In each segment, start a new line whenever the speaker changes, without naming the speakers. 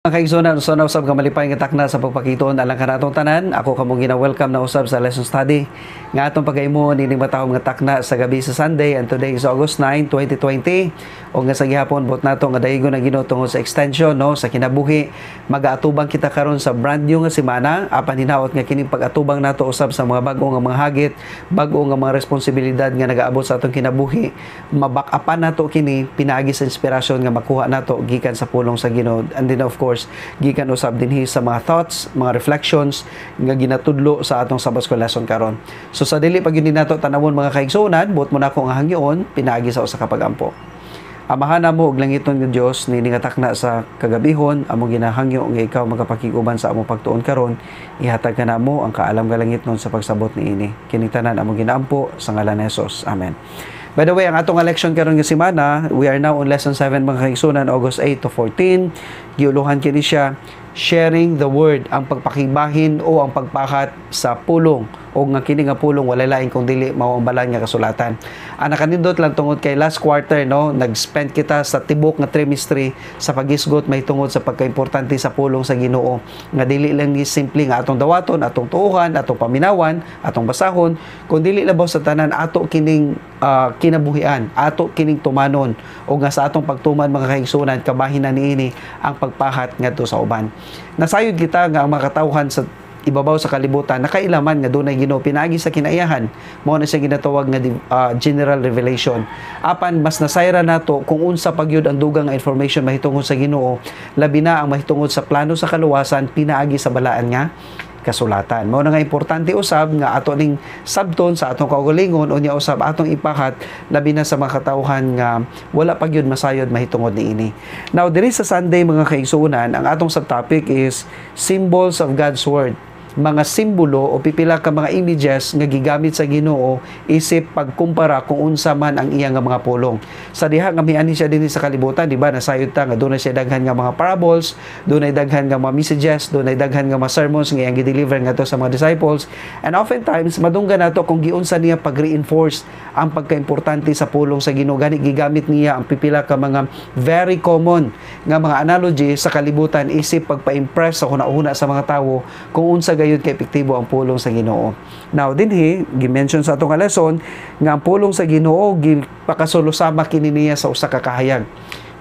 Mga kaigsunan, so na usab ka malipay nga takna sa pagpakiton alang kanatong tanan. Ako kamo gina-welcome na usab sa lesson study nga atong pagaymo nining matawag nga takna sa gabi sa Sunday, and today is August 9, 2020. O nga sa gihapon bot nato nga dayon nga Ginoo tungod sa extension no sa kinabuhi. Mag-aatubang kita karon sa brand new nga semana. Apan hinaot nga kining pag-atubang nato usab sa mga bag-o nga mga hagit, bag-o nga mga responsibilidad nga nagaabot sa atong kinabuhi. Mabak-apan nato kini pinaagi sa inspirasyon nga makuha nato gikan sa pulong sa Ginoo. And then of course gikan usab dinhi sa mga thoughts, mga reflections nga ginatudlo sa atong Sabbath School lesson karon. So sa dili pag yun nato tanawon mga kaigsunan, buot mo na ko nga hangyoon pinaagi sa usa ka pagampo. Amahan mo og langiton nga Dios ni ningatakna sa kagabihon amo ginahangyo nga ikaw magapakiguban sa among pagtuon karon, ihatag ka namo ang kaalam nga langitnon sa pagsabot niini. Kini tanan amo ginaampo sa ngalan ni Jesus. Amen. By the way, ang atong election karon nga semana, we are now on lesson 7 mga kaigsunan, August 8 to 14. Giuluhan kini siya sharing the word, ang pagpakibahin o ang pagpakat sa pulong o nga kini nga pulong walay lain kung dili mao ang balan nga kasulatan. Ana kanindot lang tungod kay last quarter no, nag-spend kita sa tibok nga trimestre sa pagisgot may tungod sa pagkaimportante sa pulong sa Ginoo. Nga dili lang ni simple nga atong dawaton, atong tuuhan, atong paminawan, atong basahon, kun dili labaw sa tanan ato kining kinabuhian, ato kining tumanon o nga sa atong pagtuman mga kaigsunan kabahin na niini ang pagpahat ngadto sa uban. Nasayod kita nga ang mga katawhan sa ibabaw sa kalibutan nakailaman nga dunay Ginoo pinaagi sa kinaiyahan, mao na siya ginatawag nga general revelation. Apan mas nasayra nato kung unsa pagyud ang dugang nga information mahitungod sa Ginoo, labi na ang mahitungod sa plano sa kaluwasan pinaagi sa balaan nga kasulatan. Mao na nga importante usab nga ato ning sabton sa atong kaugalingon unya usab atong ipahat labi na sa mga katawhan nga wala pa gyud masayod mahitungod niini. Now diri sa Sunday mga kaigsuonan, ang atong subtopic is symbols of God's word. Mga simbolo o pipila ka mga images nga gigamit sa Ginoo isip pagkumpara kung unsa man ang iyang nga mga pulong. Sa diha nga miani siya dinhi sa kalibutan, di ba? Nasayod ta nga dunay siya daghan nga mga parables, dunay daghan nga mga messages, dunay daghan nga mga sermons nga iyang gi-deliver ngadto sa mga disciples. And oftentimes madunggan nato kung giunsa niya pag-reinforce ang pagkaimportante sa pulong sa Ginoo. Gani gigamit niya ang pipila ka mga very common nga mga analogy sa kalibutan isip pagpa-impress sa hunahuna sa mga tawo kung unsa gayud kay epektibo ang pulong sa Ginoo. Now dinhi gi-mention sa atong lesson nga ang pulong sa Ginoo gipakasulusama kini niya sa usa ka kahayag.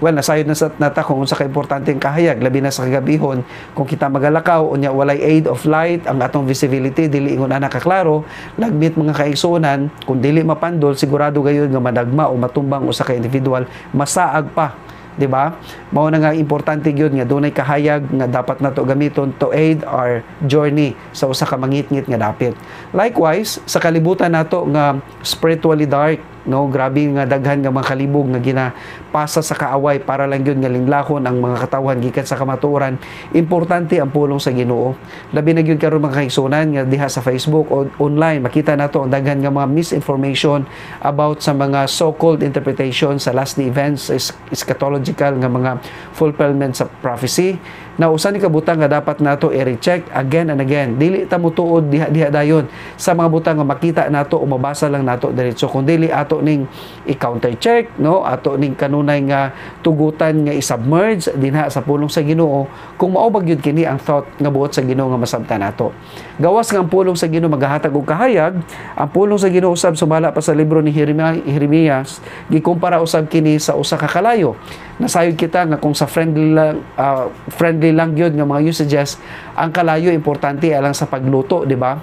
Well, nasayod na sa nata kung unsa ka importante ang kahayag labi na sa kagabihon kung kita magalakaw unya walay aid of light ang atong visibility dili ingon ana ka klaro, lagbit mga kaigsuonan kung dili mapandol sigurado gayud nga madagma o matumbang usa ka individual, masaag pa. Di ba? Mao na nga importante gyud nga dunay kahayag nga dapat nato gamiton to aid our journey sa usa ka mangitngit nga dapit. Likewise, sa kalibutan nato nga spiritually dark, no, grabe nga daghan nga mga kalibog nga ginapasa sa kaaway para lang gyud nga linglahon ang mga katawhan gikan sa kamatuoran. Importante ang pulong sa Ginoo. Labi na gyud karon mga kaigsunan nga diha sa Facebook o online makita nato ang daghan nga mga misinformation about sa mga so-called interpretation sa last day events, eschatological nga mga fulfillment sa prophecy na usa ni kabutang nga dapat nato i-recheck again and again. Dili ta mutuod diha dayon sa mga butang nga makita nato o mabasa lang nato diretso, kun dili ato ning i-counter check, no, ato ning kanunay nga tugutan nga i-submerge dinha sa pulong sa Ginoo kung mao ba gyud kini ang thought nga buot sa Ginoo nga masabtan nato. Gawas nga ang pulong sa Ginoo magahatag og kahayag, ang pulong sa Ginoo usab sumala pa sa libro ni Jeremias gikumpara usab kini sa usa ka kalayo. Nasayod kita nga kung sa friendly lang gyud nga mga usages, ang kalayo importante alang sa pagluto, di ba?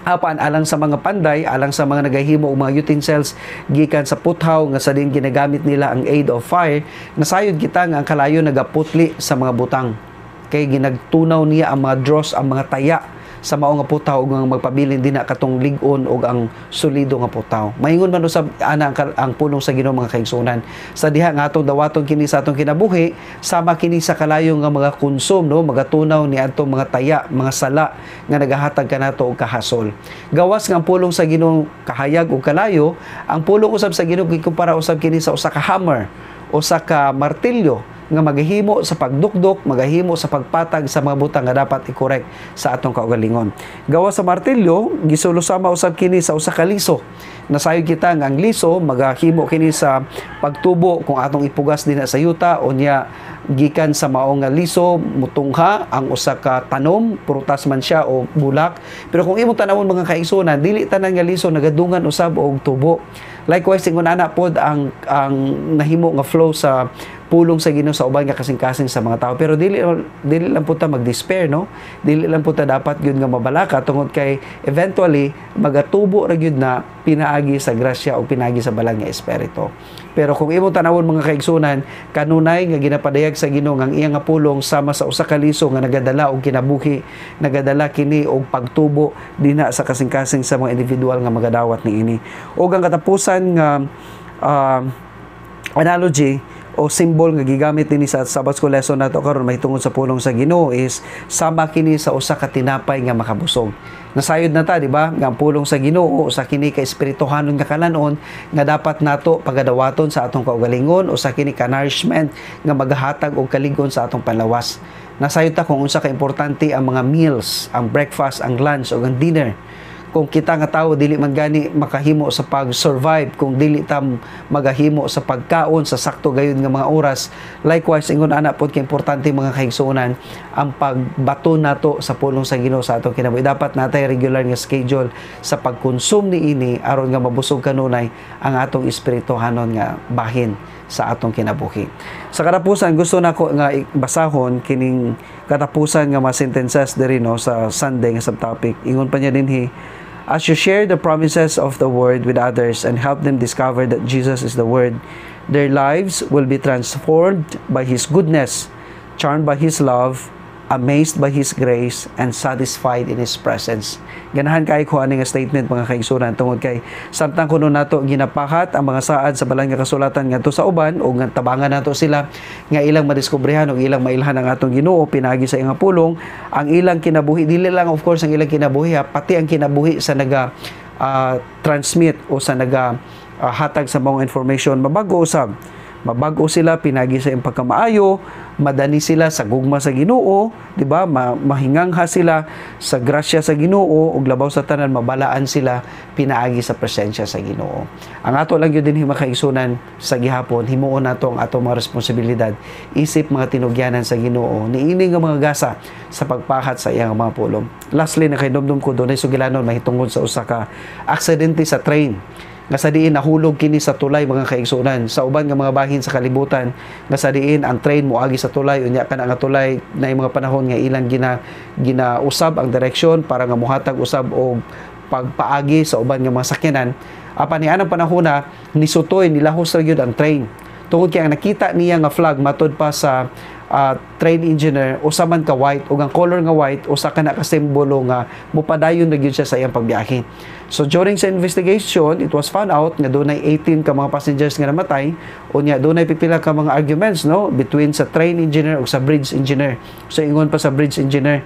Apan alang sa mga panday, alang sa mga nagahimo og mga utensils gikan sa puthaw nga sa din ginagamit nila ang aid of fire, nasayod kita nga ang kalayo nagaputli sa mga butang. Kay ginagtunaw niya ang mga dross, ang mga taya sa mao nga putaw ug magpabilin din na katong lig-on og ang solido nga putaw. Maingon man usab ana ang pulong sa Ginoo mga kaigsuonan. Sa diha nga atong dawaton kini sa atong kinabuhi, sama kini sa kalayo nga mga konsum, no, magatunaw ni atong mga taya, mga sala nga nagahatag kanato og kahasol. Gawas nga ang pulong sa Ginoo kahayag og kalayo, ang pulong usab sa Ginoo gikumpara usab kini sa usa ka hammer usa ka martilyo nga magahimo sa pagdukdok, magahimo sa pagpatag sa mga butang nga dapat i-correct sa atong kaugalingon. Gawa sa martilyo, gisulusama usab kini sa usa ka liso. Nasayod kita nga ang liso magahimo kini sa pagtubo kung atong ipugas din sa yuta o niya gikan sa maong nga liso mutungha ang usa ka tanom, prutas man siya o bulak. Pero kung imong tanawon mga kaigsunan, dili tanan nga liso nagadungan usab og tubo. Likewise, ingon ana pod ang nahimo nga flow sa pulong sa Ginoo sa uban nga kasing-kasing sa mga tao. Pero dili lang po ta mag-despair, no? Dili lang po ta dapat gyud nga mabalaka tungod kay eventually magatubo ra gyud na pinaagi sa grasya o pinaagi sa balang nga espiritu. Pero kung imong tanawon mga kaigsunan, kanunay nga ginapadayag sa Ginoo ang iyang nga pulong sama sa usa ka liso nga nagadala og kinabuhi, nagadala kini og pagtubo dinha sa kasing-kasing sa mga individual nga magadawat niini. Og ang katapusan nga analogy o symbol nga gigamit dinhi sa Sabbath School lesson nato karon mahitungod sa pulong sa Ginoo is sama kini sa usa ka tinapay nga makabusog. Nasayod na ta, di ba? Nga ang pulong sa Ginoo usa kini ka espirituhanon nga kalanon nga dapat nato pagadawaton sa atong kaugalingon, usa kini ka nourishment nga magahatag og kalig-on sa atong panlawas. Nasayod ta kung unsa ka importante ang mga meals, ang breakfast, ang lunch ug ang dinner. Kung kita nga tao dili man gani makahimo sa pag-survive, kung dili ta magahimo sa pagkaon sa sakto gayud nga mga oras, likewise ingon ana pod kay importante mga kaigsuonan ang pagbato nato sa pulong sa Ginoo sa atong kinabuhi. Dapat natay regular nga schedule sa pagkonsume niini aron nga mabusog kanunay ang atong espirituhanon nga bahin sa atong kinabuhi. Sa katapusan gusto nako nga basahon kining katapusan nga mga sentences diri no sa Sunday nga subtopic. Ingon pa niya dinhi, as you share the promises of the Word with others and help them discover that Jesus is the Word, their lives will be transformed by His goodness, charmed by His love, amazed by His grace, and satisfied in His presence. Ganahan kay ko ani nga statement mga kaigsunan tungod kay samtang kuno nato ginapahat ang mga saad sa balang nga kasulatan ngadto sa uban o nga tabangan nato sila nga ilang madiskobrehan o ilang mailhan ang atong Ginoo pinagi sa iyang pulong, ang ilang kinabuhi dili lang of course ang ilang kinabuhi pati ang kinabuhi sa naga transmit o sa naga hatag sa mga information mabago usab. Mabago sila pinagi sa iyang pagkamaayo, madani sila sa gugma sa Ginoo, di ba? Mahingangha sila sa grasya sa Ginoo ug labaw sa tanan mabalaan sila pinaagi sa presensya sa Ginoo. Ang ato lang gyud dinhi makaigsunan sa gihapon, himuon nato ang atong mga responsibilidad isip mga tinugyanan sa Ginoo niini nga mga gasa sa pagpahat sa iyang mga pulong. Lastly na kay dumdum ko dunay sugilanon mahitungod sa usa ka aksidente sa train nga sa diin nahulog kini sa tulay mga kaigsunan sa uban nga mga bahin sa kalibutan nga sa diin ang train moagi sa tulay unya kana nga tulay na mga panahon nga ilang ginausab ang direksyon para nga mohatag usab og pagpaagi sa uban nga mga sakyanan apan ni anang panahona nisutoy nilahos ra gyud ang train tungod kay ang nakita niya nga flag matud pa sa train engineer usa man ka white ug ang color nga white usa ka na ka simbolo nga mopadayon na gyud siya sa iyang pagbiyahe. So during sa investigation it was found out nga dunay 18 ka mga passengers nga namatay unya dunay pipila ka mga arguments no between sa train engineer ug sa bridge engineer. So ingon pa sa bridge engineer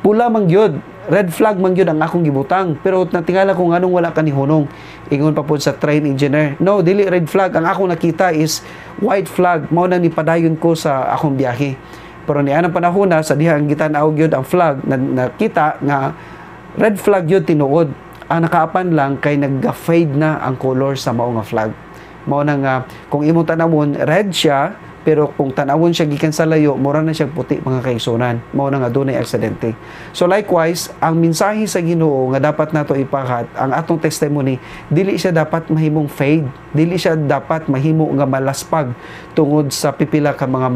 pula man gyud red flag man gyud ang akong gibutang pero natingala ko nganong wala ka ni hunong. Ingon pa pud sa train engineer, no dili red flag ang akong nakita is white flag mao nang nipadayon ko sa akong biyahe. Pero ni anang panahon sa diha ang gitan-aw gyud ang flag na nakita nga red flag gyud tinuod. Ang nakaapan lang kay nagga-fade na ang color sa mao nga flag. Mao nang kung imong tanawon red siya pero kung tanawon siya gikan sa layo mura na siya puti mga kaigsunan mao na nga dunay aksidente. So likewise ang mensahe sa Ginoo nga dapat nato ipahat ang atong testimony dili siya dapat mahimong fade, dili siya dapat mahimo nga malaspag tungod sa pipila ka mga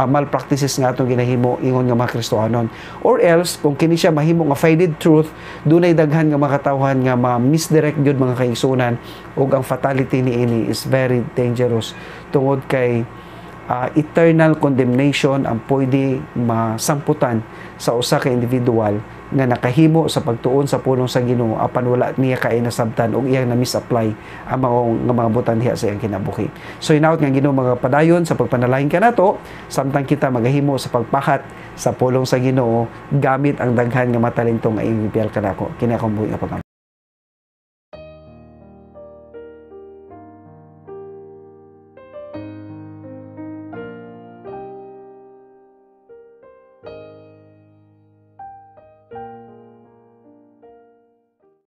malpractices nga atong ginahimo ingon nga mga Kristohanon, or else kung kini siya mahimo nga faded truth dunay daghan nga makatawhan nga ma-misdirect gyud mga kaigsunan ug ang fatality niini is very dangerous tungod kay eternal condemnation ang pwede masamputan sa usa ka individual nga nakahimo sa pagtuon sa pulong sa Ginoo apan wala niya kay nasabtan ug iyang na-misapply ang mga butang diha sa iyang kinabuhi. So hinaut nga Ginoo mga padayon sa pagpanalangin kanato samtang kita magahimo sa pagpakat sa pulong sa Ginoo gamit ang daghan nga matalento nga iyong gipiyal kanako kini akong buhi nga pag